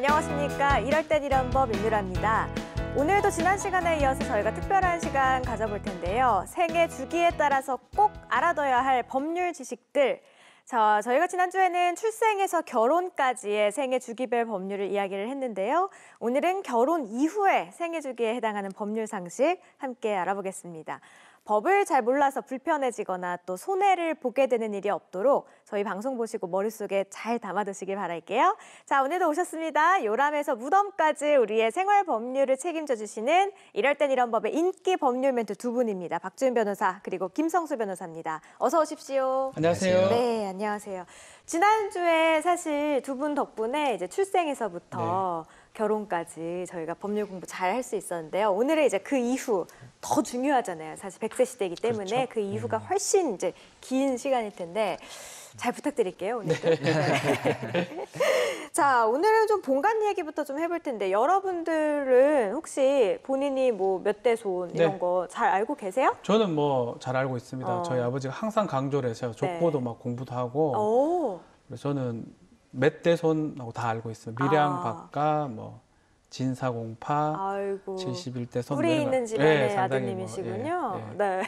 안녕하십니까. 이럴 땐 이런 법 윤유라입니다. 오늘도 지난 시간에 이어서 저희가 특별한 시간 가져볼 텐데요. 생애 주기에 따라서 꼭 알아둬야 할 법률 지식들. 자, 저희가 지난주에는 출생에서 결혼까지의 생애 주기별 법률을 이야기를 했는데요. 오늘은 결혼 이후의 생애 주기에 해당하는 법률 상식 함께 알아보겠습니다. 법을 잘 몰라서 불편해지거나 또 손해를 보게 되는 일이 없도록 저희 방송 보시고 머릿속에 잘 담아두시길 바랄게요. 자, 오늘도 오셨습니다. 요람에서 무덤까지 우리의 생활 법률을 책임져 주시는 이럴 땐 이런 법의 인기 법률 멘토 두 분입니다. 박주은 변호사 그리고 김성수 변호사입니다. 어서 오십시오. 안녕하세요. 네, 안녕하세요. 지난주에 사실 두 분 덕분에 이제 출생에서부터 결혼까지 저희가 법률 공부 잘 할 수 있었는데요. 오늘은 이제 그 이후 더 중요하잖아요. 사실 100세 시대이기 때문에 그렇죠. 그 이후가 훨씬 이제 긴 시간일 텐데 잘 부탁드릴게요. 오늘도. 네. 자, 오늘은 좀 본관 얘기부터 좀 해볼 텐데 여러분들은 혹시 본인이 뭐 몇 대 손 이런 거 잘 알고 계세요? 저는 뭐 잘 알고 있습니다. 저희 아버지가 항상 강조를 해서 족보도 막 공부도 하고 그래서 저는 몇 대 손하고 다 알고 있어요. 밀양, 박가, 뭐 진사공파, 아이고. 71대 손. 뿌리 있는 집안의 아드님이시군요. 네.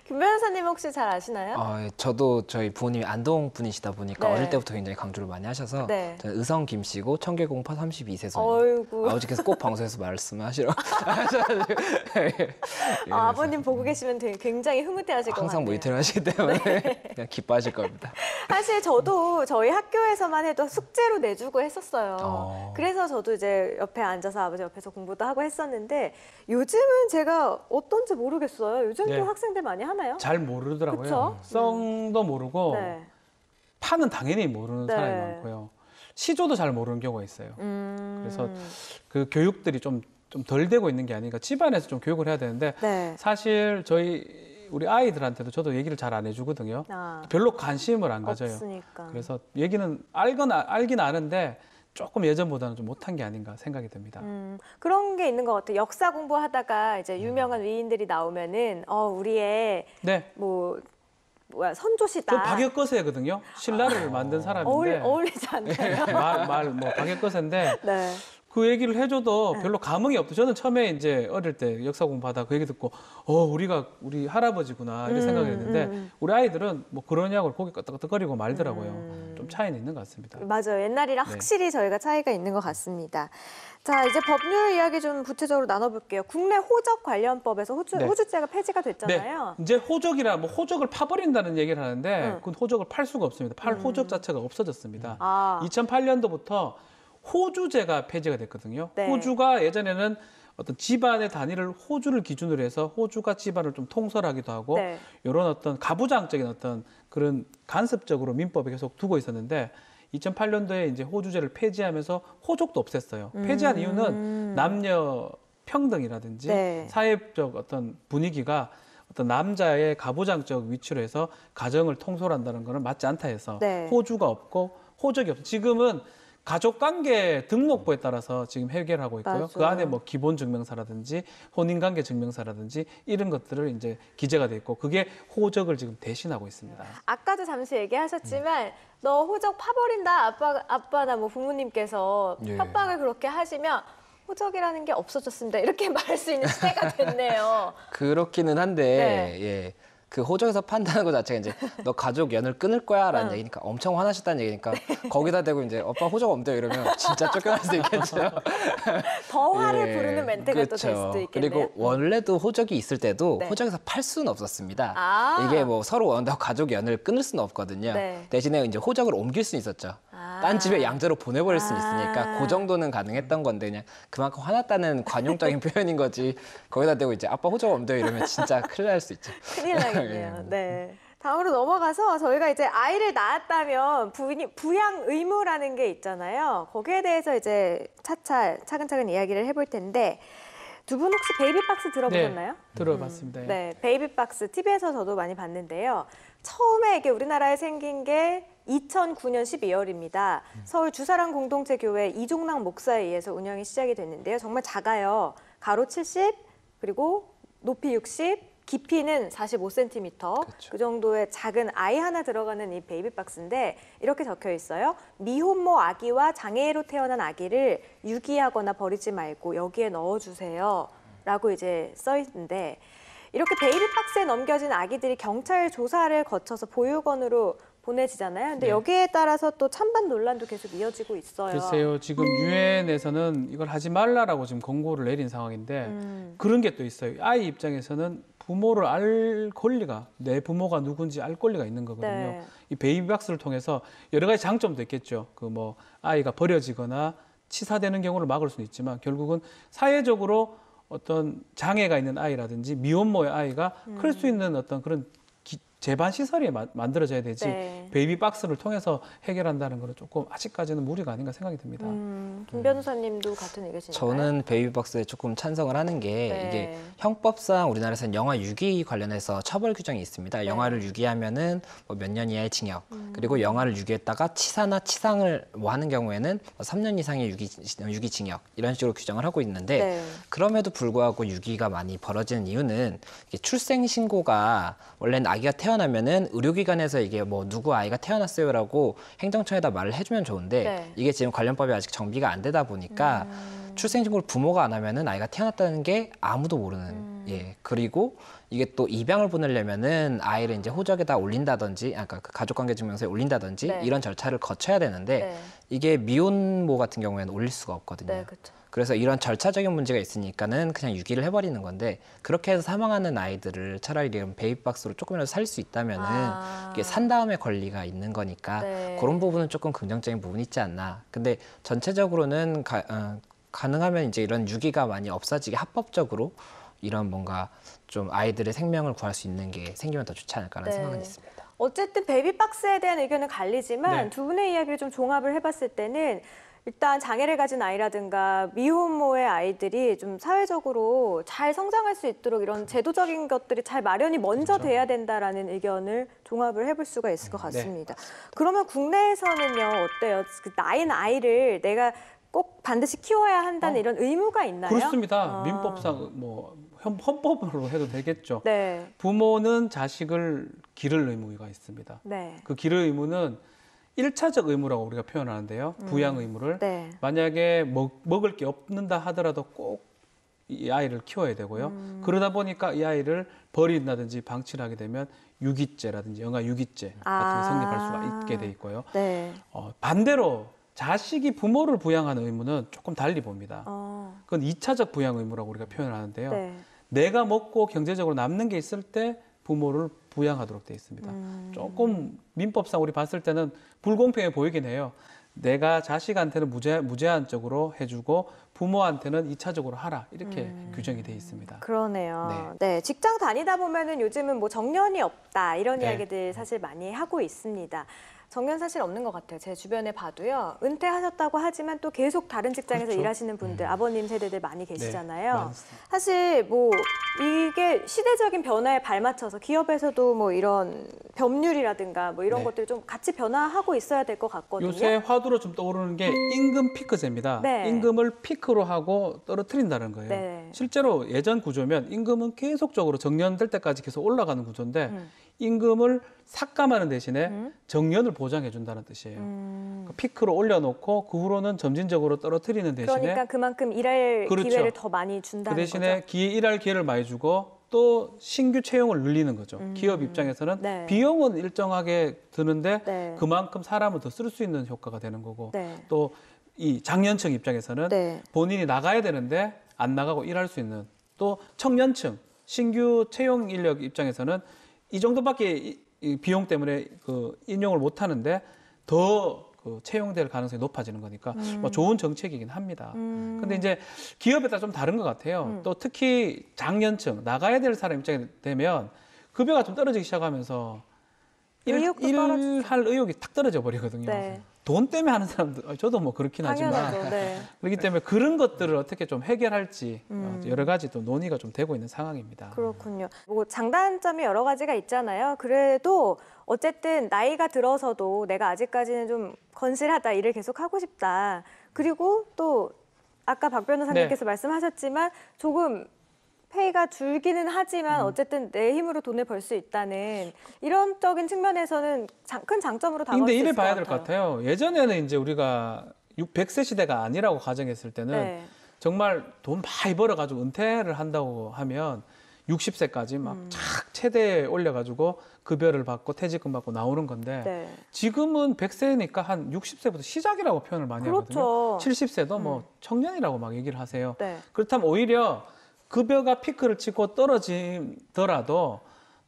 김 변호사님 혹시 잘 아시나요? 저도 저희 부모님이 안동 분이시다 보니까 어릴 때부터 굉장히 강조를 많이 하셔서 저는 의성 김 씨고 청계공파 32세 손입니다. 아버지께서 꼭 방송에서 말씀하시러 아버님 보고 계시면 되게 굉장히 흐뭇해하실 것 같아요. 항상 모니터링 하시기 때문에 그냥 기뻐하실 겁니다. 사실 저도 저희 학교에서만 해도 숙제로 내주고 했었어요. 그래서 저도 이제 옆에 앉아서 아버지 옆에서 공부도 하고 했었는데 요즘은 제가 어떤지 모르겠어요. 요즘도 학생들 많이 하나요? 잘 모르더라고요. 그쵸? 성도 모르고 파는 당연히 모르는 사람이 많고요. 시조도 잘 모르는 경우가 있어요. 그래서 그 교육들이 좀 덜 되고 있는 게 아닌가. 집안에서 좀 교육을 해야 되는데 사실 우리 아이들한테도 저도 얘기를 잘 안 해주거든요. 별로 관심을 안 가져요. 없으니까. 그래서 얘기는 알긴 아는데 조금 예전보다는 좀 못한 게 아닌가 생각이 듭니다. 그런 게 있는 것 같아요. 역사 공부하다가 이제 유명한 위인들이 나오면은 우리의 선조시다. 저 박역거세거든요. 신라를 만든 사람인데 어울리지 않나요? 뭐 박역거세인데 그 얘기를 해줘도 별로 감흥이 없죠. 저는 처음에 이제 어릴 때 역사 공부하다 그 얘기 듣고 우리 할아버지구나 이렇게 생각을 했는데 우리 아이들은 뭐 그러냐고 고개 끄덕끄덕거리고 말더라고요. 좀 차이는 있는 것 같습니다. 맞아요. 옛날이랑 확실히 저희가 차이가 있는 것 같습니다. 자, 이제 법률 이야기 좀 구체적으로 나눠볼게요. 국내 호적 관련법에서 호주제가 폐지가 됐잖아요. 이제 호적이라 뭐 호적을 파버린다는 얘기를 하는데 그건 호적을 팔 수가 없습니다. 팔 호적 자체가 없어졌습니다. 2008년도부터 호주제가 폐지가 됐거든요. 호주가 예전에는 어떤 집안의 단위를 호주를 기준으로 해서 호주가 집안을 좀 통솔하기도 하고 이런 어떤 가부장적인 어떤 그런 간섭적으로 민법에 계속 두고 있었는데 2008년도에 이제 호주제를 폐지하면서 호적도 없앴어요. 폐지한 이유는 남녀 평등이라든지 사회적 어떤 분위기가 어떤 남자의 가부장적 위치로 해서 가정을 통솔한다는 거는 맞지 않다 해서 호주가 없고 호적이 없어. 지금은 가족관계 등록부에 따라서 지금 해결하고 있고요. 그 안에 뭐 기본증명사라든지 혼인관계 증명사라든지 이런 것들을 이제 기재가 돼 있고 그게 호적을 지금 대신하고 있습니다. 아까도 잠시 얘기하셨지만 너 호적 파버린다 아빠나 뭐 부모님께서 협박을 그렇게 하시면 호적이라는 게 없어졌습니다. 이렇게 말할 수 있는 시대가 됐네요. 그렇기는 한데 그 호적에서 판다는 것 자체가 이제 너 가족 연을 끊을 거야라는 얘기니까 엄청 화나셨다는 얘기니까 거기다 대고 이제 오빠 호적 없대요 이러면 진짜 쫓겨날 수도 있겠죠. 더 화를 부르는 멘트가 또 될 수도 있겠네요. 그리고 원래도 호적이 있을 때도 호적에서 팔 수는 없었습니다. 이게 뭐 서로 원한다고 가족 연을 끊을 수는 없거든요. 대신에 이제 호적을 옮길 수는 있었죠. 딴 집에 양자로 보내버릴 수는 있으니까 그 정도는 가능했던 건데 그냥 그만큼 화났다는 관용적인 표현인 거지 거기다 대고 이제 아빠 호적 없대요 이러면 진짜 큰일 날 수 있죠. 큰일 나겠네요. 다음으로 넘어가서 저희가 이제 아이를 낳았다면 부양 의무라는 게 있잖아요. 거기에 대해서 이제 차근차근 이야기를 해볼 텐데 두 분 혹시 베이비박스 들어보셨나요? 네, 들어봤습니다. 베이비박스 TV에서 저도 많이 봤는데요. 처음에 이게 우리나라에 생긴 게 2009년 12월입니다. 서울 주사랑 공동체 교회 이종락 목사에 의해서 운영이 시작이 됐는데요. 정말 작아요. 가로 70, 그리고 높이 60, 깊이는 45cm, 그렇죠. 그 정도의 작은 아이 하나 들어가는 이 베이비박스인데 이렇게 적혀 있어요. 미혼모 아기와 장애로 태어난 아기를 유기하거나 버리지 말고 여기에 넣어주세요. 라고 이제 써 있는데 이렇게 베이비박스에 넘겨진 아기들이 경찰 조사를 거쳐서 보육원으로 보내지잖아요. 근데 여기에 따라서 또 찬반 논란도 계속 이어지고 있어요. 글쎄요. 지금 유엔에서는 이걸 하지 말라라고 지금 권고를 내린 상황인데 그런 게 또 있어요. 아이 입장에서는 부모를 알 권리가, 내 부모가 누군지 알 권리가 있는 거거든요. 네. 이 베이비박스를 통해서 여러 가지 장점도 있겠죠. 그 뭐 아이가 버려지거나 치사되는 경우를 막을 수는 있지만 결국은 사회적으로 어떤 장애가 있는 아이라든지 미혼모의 아이가 클 수 있는 어떤 그런 재반 시설이 만들어져야 되지 네. 베이비박스를 통해서 해결한다는 거는 조금 아직까지는 무리가 아닌가 생각이 듭니다. 김 변호사님도 같은 의견이신가요? 저는 베이비박스에 조금 찬성을 하는 게 네. 이게 형법상 우리나라에서는 영아 유기 관련해서 처벌 규정이 있습니다. 네. 영아를 유기하면은 뭐 몇 년 이하의 징역, 그리고 영아를 유기했다가 치사나 치상을 뭐 하는 경우에는 3년 이상의 유기징역 이런 식으로 규정을 하고 있는데 네. 그럼에도 불구하고 유기가 많이 벌어지는 이유는 이게 출생 신고가 원래는 아기가 태어나면은 의료기관에서 이게 뭐 누구 아이가 태어났어요라고 행정처에다 말을 해주면 좋은데 네. 이게 지금 관련법이 아직 정비가 안 되다 보니까 출생신고를 부모가 안 하면은 아이가 태어났다는 게 아무도 모르는 예 그리고 이게 또 입양을 보내려면은 아이를 이제 호적에다 올린다든지 아까 그 가족관계증명서에 올린다든지 네. 이런 절차를 거쳐야 되는데 네. 이게 미혼모 같은 경우에는 올릴 수가 없거든요. 네, 그렇죠. 그래서 이런 절차적인 문제가 있으니까는 그냥 유기를 해버리는 건데 그렇게 해서 사망하는 아이들을 차라리 이런 베이비박스로 조금이라도 살 수 있다면은 이게 산 다음에 권리가 있는 거니까 네. 그런 부분은 조금 긍정적인 부분이 있지 않나. 근데 전체적으로는 가능하면 이제 이런 유기가 많이 없어지게 합법적으로 이런 뭔가 좀 아이들의 생명을 구할 수 있는 게 생기면 더 좋지 않을까라는 네. 생각은 있습니다. 어쨌든 베이비박스에 대한 의견은 갈리지만 네. 두 분의 이야기를 좀 종합을 해봤을 때는 일단 장애를 가진 아이라든가 미혼모의 아이들이 좀 사회적으로 잘 성장할 수 있도록 이런 제도적인 것들이 잘 마련이 먼저 그렇죠. 돼야 된다라는 의견을 종합을 해볼 수가 있을 것 네. 같습니다. 그러면 국내에서는요, 어때요? 그 낳은 아이를 내가 꼭 반드시 키워야 한다는 이런 의무가 있나요? 그렇습니다. 민법상 뭐 헌법으로 해도 되겠죠. 네. 부모는 자식을 기를 의무가 있습니다. 네. 그 기를 의무는 1차적 의무라고 우리가 표현하는데요. 부양 의무를. 네. 만약에 먹을 게 없는다 하더라도 꼭 이 아이를 키워야 되고요. 그러다 보니까 이 아이를 버린다든지 방치를 하게 되면 유기죄라든지 영아 유기죄 같은 게 성립할 수가 있게 돼 있고요. 네. 반대로 자식이 부모를 부양하는 의무는 조금 달리 봅니다. 그건 2차적 부양 의무라고 우리가 표현하는데요. 네. 내가 먹고 경제적으로 남는 게 있을 때 부모를 부양하도록 돼 있습니다. 조금 민법상 우리 봤을 때는 불공평해 보이긴 해요. 내가 자식한테는 무제한적으로 해주고 부모한테는 2차적으로 하라 이렇게 규정이 돼 있습니다. 그러네요. 네. 직장 다니다 보면은 요즘은 뭐 정년이 없다 이런 네. 이야기들 사실 많이 하고 있습니다. 정년 사실 없는 것 같아요. 제 주변에 봐도요. 은퇴하셨다고 하지만 또 계속 다른 직장에서 그렇죠. 일하시는 분들, 아버님 세대들 많이 계시잖아요. 많습니다. 사실 뭐 이게 시대적인 변화에 발맞춰서 기업에서도 뭐 이런 법률이라든가 뭐 이런 네. 것들이 좀 같이 변화하고 있어야 될 것 같거든요. 요새 화두로 좀 떠오르는 게 임금 피크제입니다. 네. 임금을 피크로 하고 떨어뜨린다는 거예요. 네. 실제로 예전 구조면 임금은 계속적으로 정년될 때까지 계속 올라가는 구조인데 임금을 삭감하는 대신에 정년을 보장해 준다는 뜻이에요. 그러니까 피크로 올려놓고 그 후로는 점진적으로 떨어뜨리는 대신에 그러니까 그만큼 일할 그렇죠. 기회를 더 많이 준다는 그 대신에 거죠. 일할 기회를 많이 주고 또 신규 채용을 늘리는 거죠. 기업 입장에서는 네. 비용은 일정하게 드는데 네. 그만큼 사람을 더 쓸 수 있는 효과가 되는 거고 네. 또 이 장년층 입장에서는 네. 본인이 나가야 되는데 안 나가고 일할 수 있는 또 청년층 신규 채용 인력 입장에서는 이 정도밖에 이 비용 때문에 그 인용을 못 하는데 더 그 채용될 가능성이 높아지는 거니까 뭐 좋은 정책이긴 합니다. 근데 이제 기업에 따라 좀 다른 것 같아요. 또 특히 장년층 나가야 될 사람 입장이 되면 급여가 좀 떨어지기 시작하면서 의욕도 일할 의욕이 탁 떨어져 버리거든요. 네. 돈 때문에 하는 사람들 저도 뭐 그렇긴 하지만 당연하죠. 네. 그렇기 때문에 그런 것들을 어떻게 좀 해결할지 여러 가지 또 논의가 좀 되고 있는 상황입니다. 그렇군요. 뭐 장단점이 여러 가지가 있잖아요. 그래도 어쨌든 나이가 들어서도 내가 아직까지는 좀 건실하다, 일을 계속 하고 싶다. 그리고 또 아까 박 변호사님께서 말씀하셨지만 조금 페이가 줄기는 하지만 어쨌든 내 힘으로 돈을 벌 수 있다는 이런적인 측면에서는 큰 장점으로 다가올 수 근데 있을 이래 것 봐야 같아요. 될 것 같아요. 예전에는 이제 우리가 100세 시대가 아니라고 가정했을 때는 네. 정말 돈 많이 벌어가지고 은퇴를 한다고 하면 60세까지 막 최대에 올려가지고 급여를 받고 퇴직금 받고 나오는 건데 네. 지금은 100세니까 한 60세부터 시작이라고 표현을 많이 그렇죠. 하거든요. 70세도 뭐 청년이라고 막 얘기를 하세요. 네. 그렇다면 오히려 급여가 피크를 치고 떨어지더라도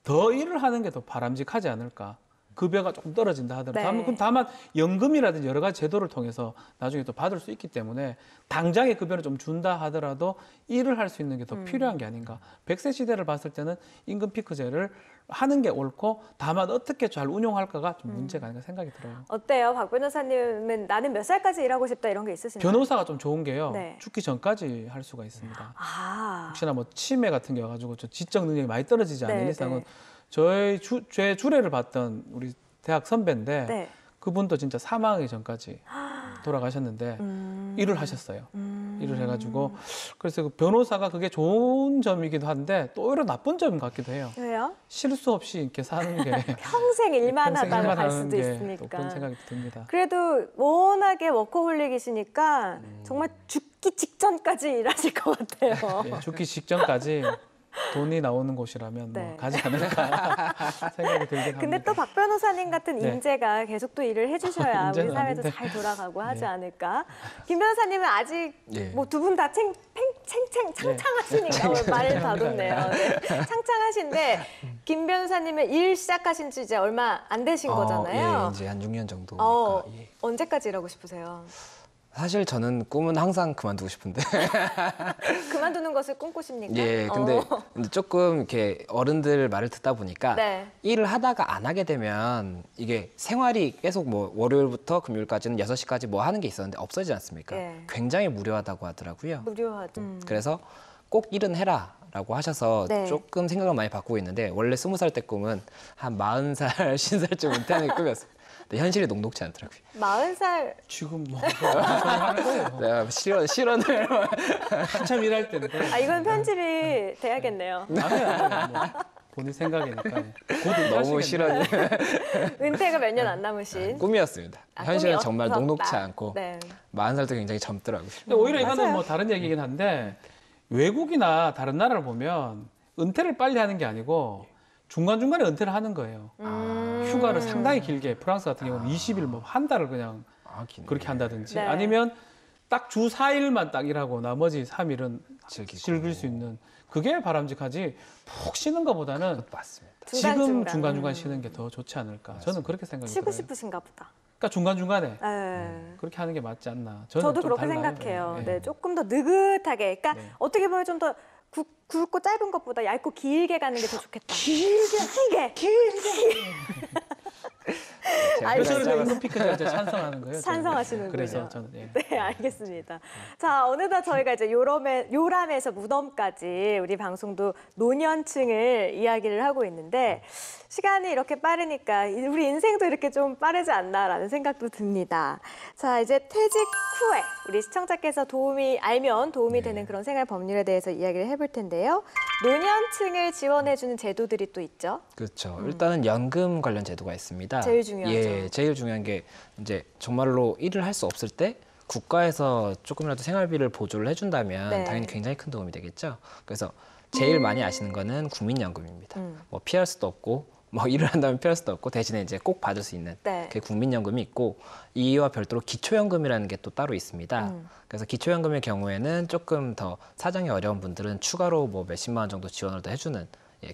더 일을 하는 게 더 바람직하지 않을까. 급여가 조금 떨어진다 하더라도 네. 다만 연금이라든지 여러 가지 제도를 통해서 나중에 또 받을 수 있기 때문에 당장의 급여를 좀 준다 하더라도 일을 할 수 있는 게 더 필요한 게 아닌가. 100세 시대를 봤을 때는 임금 피크제를 하는 게 옳고 다만 어떻게 잘 운용할까가 좀 문제가 아닌가 생각이 들어요. 어때요? 박 변호사님은 나는 몇 살까지 일하고 싶다 이런 게 있으신가요? 변호사가 좀 좋은 게요. 네. 죽기 전까지 할 수가 있습니다. 아. 혹시나 뭐 치매 같은 게 와가지고 저 지적 능력이 많이 떨어지지 않는 네, 이상은 네. 제 주례를 봤던 우리 대학 선배인데 네. 그분도 진짜 사망하기 전까지 돌아가셨는데 일을 하셨어요. 일을 해가지고 그래서 그 변호사가 그게 좋은 점이기도 한데 또 오히려 나쁜 점 같기도 해요. 왜요? 실수 없이 이렇게 사는 게 평생 일만 평생 하다가 일만 갈 하는 수도 게 또 있으니까. 그런 생각이 듭니다. 그래도 워낙에 워커홀릭이시니까 정말 죽기 직전까지 일하실 것 같아요. 예, 죽기 직전까지 돈이 나오는 곳이라면 네. 뭐 가지 않을까 생각이 들긴 합니다. 근데 또 박 변호사님 같은 네. 인재가 계속 또 일을 해주셔야 우리 인재는 사회도 아닌데. 잘 돌아가고 하지 네. 않을까. 김 변호사님은 아직 네. 뭐 두 분 다 창창하시니까 오늘 말 다뒀네요. 네. 창창하신데 김 변호사님은 일 시작하신 지 이제 얼마 안 되신 거잖아요. 예, 이제 한 6년 정도니까. 예. 언제까지 일하고 싶으세요? 사실 저는 꿈은 항상 그만두고 싶은데. 그만두는 것을 꿈꾸십니까? 예, 근데 조금 이렇게 어른들 말을 듣다 보니까 네. 일을 하다가 안 하게 되면 이게 생활이 계속 뭐 월요일부터 금요일까지는 6시까지 뭐 하는 게 있었는데 없어지지 않습니까? 네. 굉장히 무료하다고 하더라고요. 무료하죠. 그래서 꼭 일은 해라라고 하셔서 네. 조금 생각을 많이 바꾸고 있는데 원래 20살 때 꿈은 한 40살, 50살쯤 은퇴하는 게 꿈이었어요. 근데 현실이 녹록지 않더라고요. 40살 지금 뭐 하는 거예요? 내가 실언을 한참 일할 때인데. 아 이건 편집이 돼야겠네요. 아니야. 뭐 본인 생각이니까. 곧 너무 실언이 은퇴가 몇 년 안 남으신. 꿈이었습니다. 아, 현실은 꿈이 정말 없었다. 녹록지 않고 네. 40살도 굉장히 젊더라고요. 근데 오히려 이거는 맞아요. 뭐 다른 얘기긴 한데 외국이나 다른 나라를 보면 은퇴를 빨리 하는 게 아니고 중간중간에 은퇴를 하는 거예요. 휴가를 상당히 길게 프랑스 같은 경우는 20일 뭐 한 달을 그냥 기네. 그렇게 한다든지 네. 아니면 딱 주 4일만 딱 일하고 나머지 3일은 즐기고. 즐길 수 있는 그게 바람직하지 푹 쉬는 것보다는 맞습니다. 지금 중간중간. 중간중간 쉬는 게 더 좋지 않을까. 저는 그렇게 생각이 쉬고 들어요. 싶으신가 보다. 그러니까 중간중간에 네. 그렇게 하는 게 맞지 않나. 저는 저도 좀 그렇게 달라요. 생각해요. 예. 네, 조금 더 느긋하게. 그러니까 네. 어떻게 보면 좀 더 굵고 짧은 것보다 얇고 길게 가는 게 더 좋겠다. 길게. 그래서 알겠습니다. 임금 피크제를 이제 찬성하는 거예요. 저는. 찬성하시는군요. 그래서 저는 예. 네, 알겠습니다. 자, 어느덧 저희가 이제 요람에서 무덤까지 우리 방송도 노년층을 이야기를 하고 있는데 시간이 이렇게 빠르니까 우리 인생도 이렇게 좀 빠르지 않나라는 생각도 듭니다. 자, 이제 퇴직 후에 우리 시청자께서 알면 도움이 되는 그런 생활 법률에 대해서 이야기를 해볼 텐데요. 노년층을 지원해주는 제도들이 또 있죠. 그렇죠. 일단은 연금 관련 제도가 있습니다. 제일 중요하죠. 예, 제일 중요한 게 이제 정말로 일을 할 수 없을 때 국가에서 조금이라도 생활비를 보조를 해준다면 네. 당연히 굉장히 큰 도움이 되겠죠. 그래서 제일 많이 아시는 거는 국민연금입니다. 뭐 피할 수도 없고 뭐 일을 한다면 피할 수도 없고 대신에 이제 꼭 받을 수 있는 네. 그 국민연금이 있고 이와 별도로 기초연금이라는 게 또 따로 있습니다. 그래서 기초연금의 경우에는 조금 더 사정이 어려운 분들은 추가로 뭐 몇십만 원 정도 지원을 더 해주는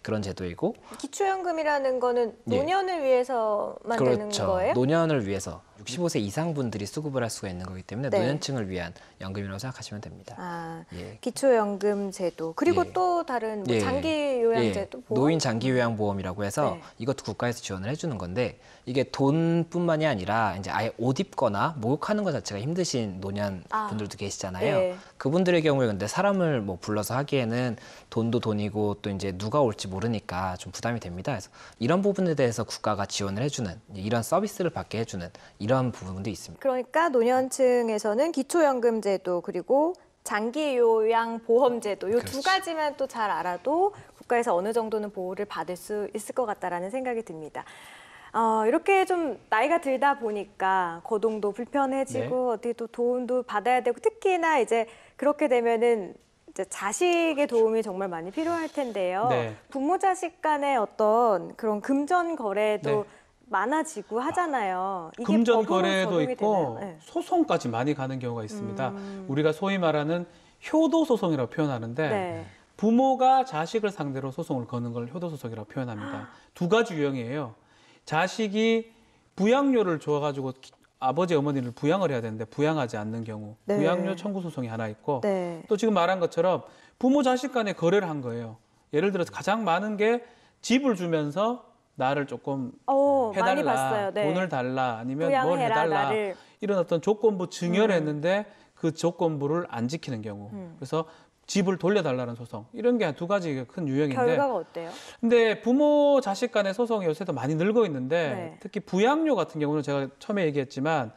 그런 제도이고 기초연금이라는 거는 예. 노년을 위해서만 되는 그렇죠. 거예요? 노년을 위해서 65세 이상 분들이 수급을 할 수가 있는 거기 때문에 네. 노년층을 위한 연금이라고 생각하시면 됩니다. 아, 예. 기초연금 제도 그리고 예. 또 다른 뭐 예. 장기요양제도 보험? 노인 장기요양보험이라고 해서 네. 이것도 국가에서 지원을 해주는 건데 이게 돈뿐만이 아니라 이제 아예 옷 입거나 목욕하는 것 자체가 힘드신 노년 분들도 계시잖아요. 네. 그분들의 경우에 근데 사람을 뭐 불러서 하기에는 돈도 돈이고 또 이제 누가 올지 모르니까 좀 부담이 됩니다. 그래서 이런 부분에 대해서 국가가 지원을 해주는 이런 서비스를 받게 해주는 이런 부분도 있습니다. 그러니까 노년층에서는 기초연금 제도 그리고 장기 요양 보험제도 요 두 그렇지. 가지만 또 잘 알아도 국가에서 어느 정도는 보호를 받을 수 있을 것 같다라는 생각이 듭니다. 이렇게 좀 나이가 들다 보니까 거동도 불편해지고 어떻게 또 도움도 받아야 되고 특히나 이제 그렇게 되면은 이제 자식의 도움이 정말 많이 필요할 텐데요. 네. 부모 자식 간의 어떤 그런 금전 거래도 네. 많아지고 하잖아요. 이게 금전 법으로 거래도 적용이 있고 되나요? 네. 소송까지 많이 가는 경우가 있습니다. 우리가 소위 말하는 효도 소송이라고 표현하는데 네. 부모가 자식을 상대로 소송을 거는 걸 효도 소송이라고 표현합니다. 두 가지 유형이에요. 자식이 부양료를 줘가지고 아버지 어머니를 부양을 해야 되는데 부양하지 않는 경우 네. 부양료 청구 소송이 하나 있고 네. 또 지금 말한 것처럼 부모 자식 간에 거래를 한 거예요. 예를 들어서 가장 많은 게 집을 주면서 나를 조금 많이 해달라, 봤어요. 네. 돈을 달라, 아니면 뭘 부양해라, 해달라 나를. 이런 어떤 조건부 증여를 했는데 그 조건부를 안 지키는 경우 그래서 집을 돌려달라는 소송 이런 게 두 가지 큰 유형인데 결과가 어때요? 근데 부모 자식 간의 소송이 요새도 많이 늘고 있는데 네. 특히 부양료 같은 경우는 제가 처음에 얘기했지만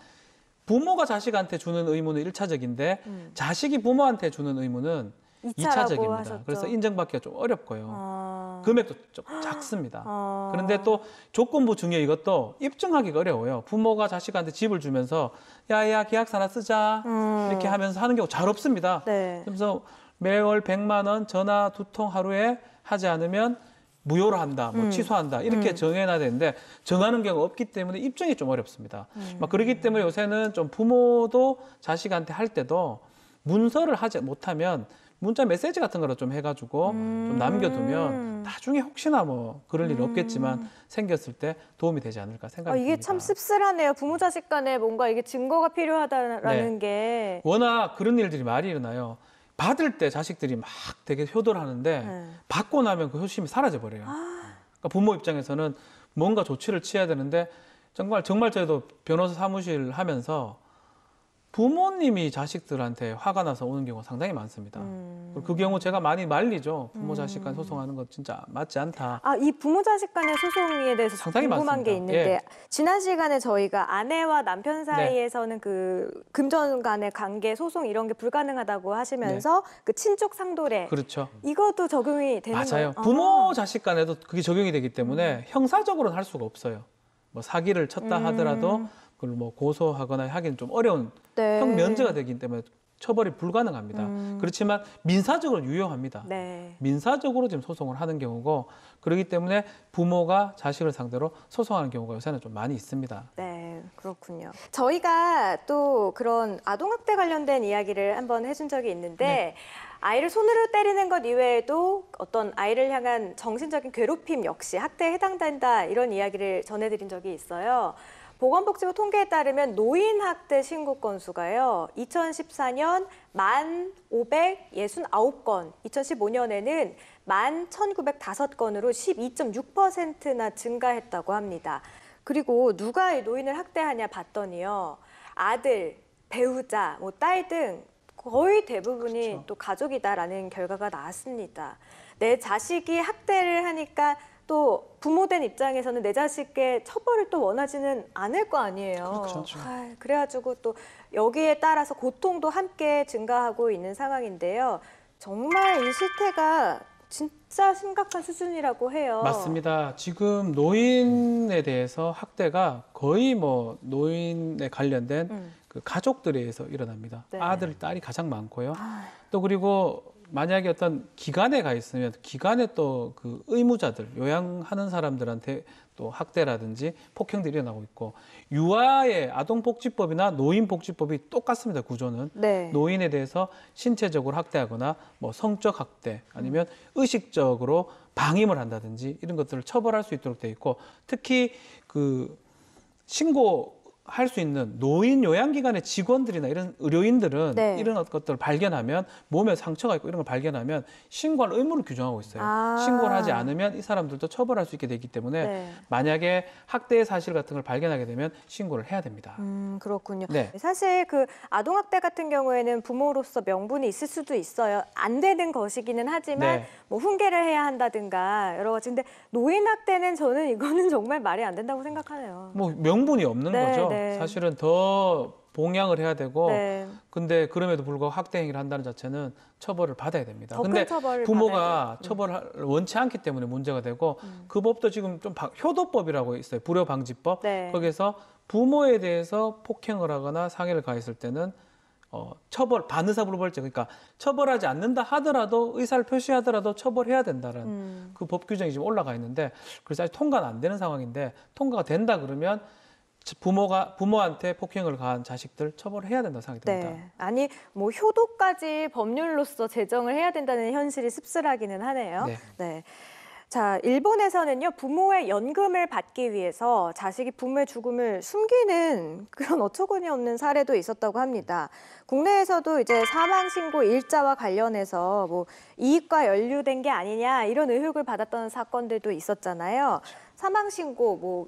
부모가 자식한테 주는 의무는 1차적인데 자식이 부모한테 주는 의무는 2차적입니다. 하셨죠. 그래서 인정받기가 좀 어렵고요. 금액도 좀 작습니다. 그런데 또 조건부 증여 이것도 입증하기가 어려워요. 부모가 자식한테 집을 주면서 야야 계약서 하나 쓰자 이렇게 하면서 하는 경우 잘 없습니다. 네. 그래서 매월 100만 원 전화 2통 하루에 하지 않으면 무효로 한다, 뭐 취소한다 이렇게 정해놔야 되는데 정하는 경우가 없기 때문에 입증이 좀 어렵습니다. 막 그렇기 때문에 요새는 좀 부모도 자식한테 할 때도 문서를 하지 못하면 문자 메시지 같은 거로 좀 해가지고 좀 남겨두면 나중에 혹시나 뭐 그럴 일 없겠지만 생겼을 때 도움이 되지 않을까 생각이 듭니다. 이게 참 씁쓸하네요. 부모 자식 간에 뭔가 이게 증거가 필요하다라는 네. 게. 워낙 그런 일들이 많이 일어나요. 받을 때 자식들이 막 되게 효도를 하는데 네. 받고 나면 그 효심이 사라져 버려요. 그러니까 부모 입장에서는 뭔가 조치를 취해야 되는데 정말 저희도 변호사 사무실 하면서 부모님이 자식들한테 화가 나서 오는 경우가 상당히 많습니다. 그 경우 제가 많이 말리죠. 부모 자식 간 소송하는 거 진짜 맞지 않다. 이 부모 자식 간의 소송에 대해서 상당히 궁금한 많습니다. 게 있는데 예. 지난 시간에 저희가 아내와 남편 사이에서는 그 금전 간의 관계 소송 이런 게 불가능하다고 하시면서 그 친족 상도례 그렇죠. 이것도 적용이 되는 거예요? 맞아요. 부모 자식 간에도 그게 적용이 되기 때문에 형사적으로는 할 수가 없어요. 뭐 사기를 쳤다 하더라도 그걸 뭐 고소하거나 하기는 좀 어려운 네. 형 면제가 되기 때문에 처벌이 불가능합니다. 그렇지만 민사적으로 유효합니다. 네. 민사적으로 지금 소송을 하는 경우고 그렇기 때문에 부모가 자식을 상대로 소송하는 경우가 요새는 좀 많이 있습니다. 네, 그렇군요. 저희가 또 그런 아동학대 관련된 이야기를 한번 해준 적이 있는데 아이를 손으로 때리는 것 이외에도 어떤 아이를 향한 정신적인 괴롭힘 역시 학대에 해당된다 이런 이야기를 전해드린 적이 있어요. 보건복지부 통계에 따르면 노인학대 신고 건수가요. 2014년 1,569건, 2015년에는 11,905건으로 12.6%나 증가했다고 합니다. 그리고 누가 이 노인을 학대하냐 봤더니요. 아들, 배우자, 딸 등 거의 대부분이 그렇죠. 또 가족이다라는 결과가 나왔습니다. 내 자식이 학대를 하니까 또 부모된 입장에서는 내 자식의 처벌을 또 원하지는 않을 거 아니에요. 그렇죠. 그래가지고 또 여기에 따라서 고통도 함께 증가하고 있는 상황인데요. 정말 이 실태가 진짜 심각한 수준이라고 해요. 맞습니다. 지금 노인에 대해서 학대가 거의 뭐 노인에 관련된 그 가족들에 의해서 일어납니다. 네. 아들, 딸이 가장 많고요. 또 그리고 만약에 어떤 기관에 가 있으면 기관에 또 그 의무자들, 요양하는 사람들한테 또 학대라든지 폭행들이 일어나고 있고 유아의 아동복지법이나 노인복지법이 똑같습니다. 구조는. 네. 노인에 대해서 신체적으로 학대하거나 뭐 성적 학대 아니면 의식적으로 방임을 한다든지 이런 것들을 처벌할 수 있도록 돼 있고 특히 그 신고할 수 있는 노인 요양기관의 직원들이나 이런 의료인들은 네. 이런 것들을 발견하면 몸에 상처가 있고 이런 걸 발견하면 신고할 의무를 규정하고 있어요. 신고를 하지 않으면 이 사람들도 처벌할 수 있게 되기 때문에 만약에 학대의 사실 같은 걸 발견하게 되면 신고를 해야 됩니다. 그렇군요. 네. 사실 그 아동학대 같은 경우에는 부모로서 명분이 있을 수도 있어요. 안 되는 것이기는 하지만 뭐 훈계를 해야 한다든가 여러 가지. 근데 노인학대는 저는 이거는 정말 말이 안 된다고 생각하네요. 뭐 명분이 없는 거죠. 네. 사실은 더 봉양을 해야 되고 근데 그럼에도 불구하고 학대 행위를 한다는 자체는 처벌을 받아야 됩니다. 근데 부모가 처벌을 원치 않기 때문에 문제가 되고 그 법도 지금 좀 효도법이라고 있어요. 불효방지법. 거기에서 부모에 대해서 폭행을 하거나 상해를 가했을 때는 처벌, 반의사불벌죄, 그러니까 처벌하지 않는다 하더라도 의사를 표시하더라도 처벌해야 된다는 그 법 규정이 지금 올라가 있는데 그래서 아직 통과는 안 되는 상황인데 통과가 된다 그러면 부모한테 폭행을 가한 자식들 처벌해야 된다고 생각이 듭니다. 네. 아니 뭐 효도까지 법률로서 제정을 해야 된다는 현실이 씁쓸하기는 하네요. 네. 자, 일본에서는요, 부모의 연금을 받기 위해서 자식이 부모의 죽음을 숨기는 그런 어처구니 없는 사례도 있었다고 합니다. 국내에서도 이제 사망신고 일자와 관련해서 뭐 이익과 연루된 게 아니냐 이런 의혹을 받았던 사건들도 있었잖아요. 사망신고 뭐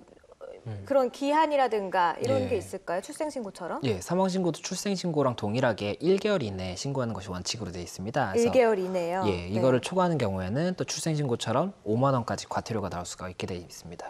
그런 기한이라든가 이런 게 있을까요? 출생신고처럼? 예, 사망신고도 출생신고랑 동일하게 1개월 이내에 신고하는 것이 원칙으로 되어 있습니다. 그래서 1개월 이내요? 예, 이거를 초과하는 경우에는 또 출생신고처럼 5만 원까지 과태료가 나올 수가 있게 되어 있습니다.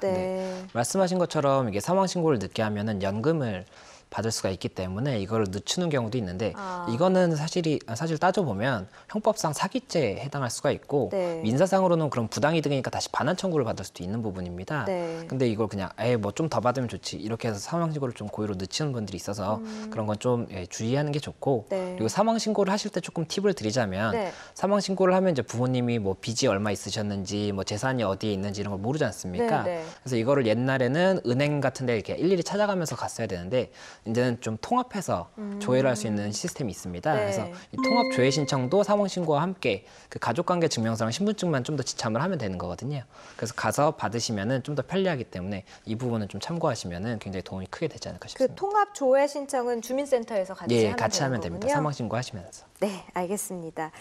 말씀하신 것처럼 이게 사망신고를 늦게 하면은 연금을 받을 수가 있기 때문에 이걸 늦추는 경우도 있는데 이거는 사실 따져보면 형법상 사기죄에 해당할 수가 있고 민사상으로는 그런 부당이득이니까 다시 반환 청구를 받을 수도 있는 부분입니다. 근데 이걸 그냥 뭐 좀 더 받으면 좋지 이렇게 해서 사망신고를 좀 고의로 늦추는 분들이 있어서 그런 건 좀 주의하는 게 좋고 그리고 사망신고를 하실 때 조금 팁을 드리자면 사망신고를 하면 이제 부모님이 뭐 빚이 얼마 있으셨는지 뭐 재산이 어디에 있는지 이런 걸 모르지 않습니까? 그래서 이거를 옛날에는 은행 같은 데 이렇게 일일이 찾아가면서 갔어야 되는데 이제는 좀 통합해서 조회를 할 수 있는 시스템이 있습니다. 그래서 이 통합 조회 신청도 사망신고와 함께 그 가족관계 증명서랑 신분증만 좀 더 지참을 하면 되는 거거든요. 그래서 가서 받으시면은 좀 더 편리하기 때문에 이 부분은 좀 참고하시면은 굉장히 도움이 크게 되지 않을까 싶습니다. 그 통합 조회 신청은 주민센터에서 같이 하면 됩니다. 사망신고 하시면서. 네, 알겠습니다.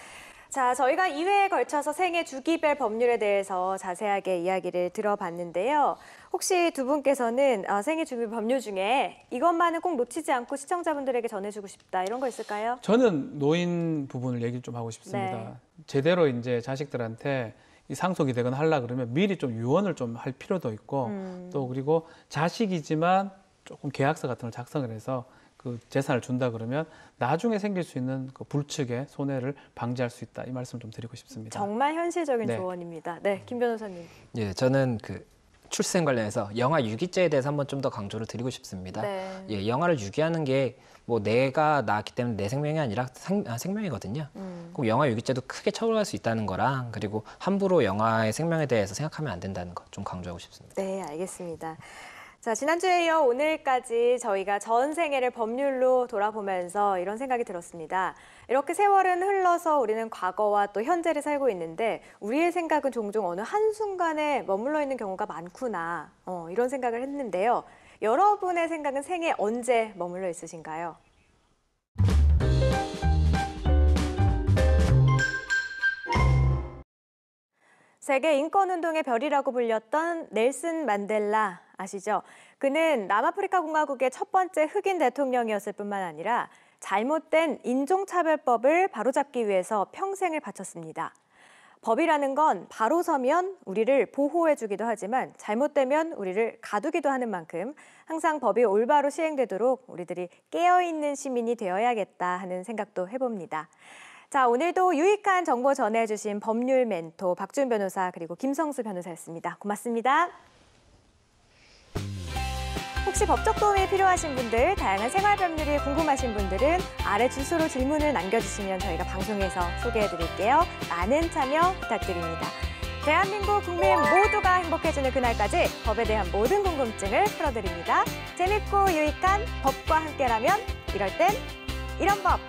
자, 저희가 2회에 걸쳐서 생애 주기별 법률에 대해서 자세하게 이야기를 들어봤는데요. 혹시 두 분께서는 생애 주기별 법률 중에 이것만은 꼭 놓치지 않고 시청자분들에게 전해주고 싶다 이런 거 있을까요? 저는 노인 부분을 얘기를 좀 하고 싶습니다. 제대로 이제 자식들한테 이 상속이 되거나 하려 그러면 미리 좀 유언을 좀 할 필요도 있고 또 그리고 자식이지만 조금 계약서 같은 걸 작성을 해서 그 재산을 준다 그러면 나중에 생길 수 있는 그 불측의 손해를 방지할 수 있다. 이 말씀 좀 드리고 싶습니다. 정말 현실적인 조언입니다. 네, 김 변호사님. 예, 저는 그 출생 관련해서 영아 유기죄에 대해서 한번 좀 더 강조를 드리고 싶습니다. 예, 영아를 유기하는 게 뭐 내가 낳았기 때문에 내 생명이 아니라 생명이거든요. 꼭 영아 유기죄도 크게 처벌할 수 있다는 거랑 그리고 함부로 영아의 생명에 대해서 생각하면 안 된다는 거 좀 강조하고 싶습니다. 네, 알겠습니다. 자, 지난주에 이어 오늘까지 저희가 전생애를 법률로 돌아보면서 이런 생각이 들었습니다. 이렇게 세월은 흘러서 우리는 과거와 또 현재를 살고 있는데 우리의 생각은 종종 어느 한순간에 머물러 있는 경우가 많구나 이런 생각을 했는데요. 여러분의 생각은 생애 언제 머물러 있으신가요? 세계 인권운동의 별이라고 불렸던 넬슨 만델라 아시죠? 그는 남아프리카 공화국의 첫 번째 흑인 대통령이었을 뿐만 아니라 잘못된 인종차별법을 바로잡기 위해서 평생을 바쳤습니다. 법이라는 건 바로 서면 우리를 보호해주기도 하지만 잘못되면 우리를 가두기도 하는 만큼 항상 법이 올바로 시행되도록 우리들이 깨어있는 시민이 되어야겠다 하는 생각도 해봅니다. 자, 오늘도 유익한 정보 전해주신 법률 멘토 박준 변호사 그리고 김성수 변호사였습니다. 고맙습니다. 혹시 법적 도움이 필요하신 분들, 다양한 생활 법률이 궁금하신 분들은 아래 주소로 질문을 남겨주시면 저희가 방송에서 소개해드릴게요. 많은 참여 부탁드립니다. 대한민국 국민 모두가 행복해지는 그날까지 법에 대한 모든 궁금증을 풀어드립니다. 재밌고 유익한 법과 함께라면 이럴 땐 이런 법!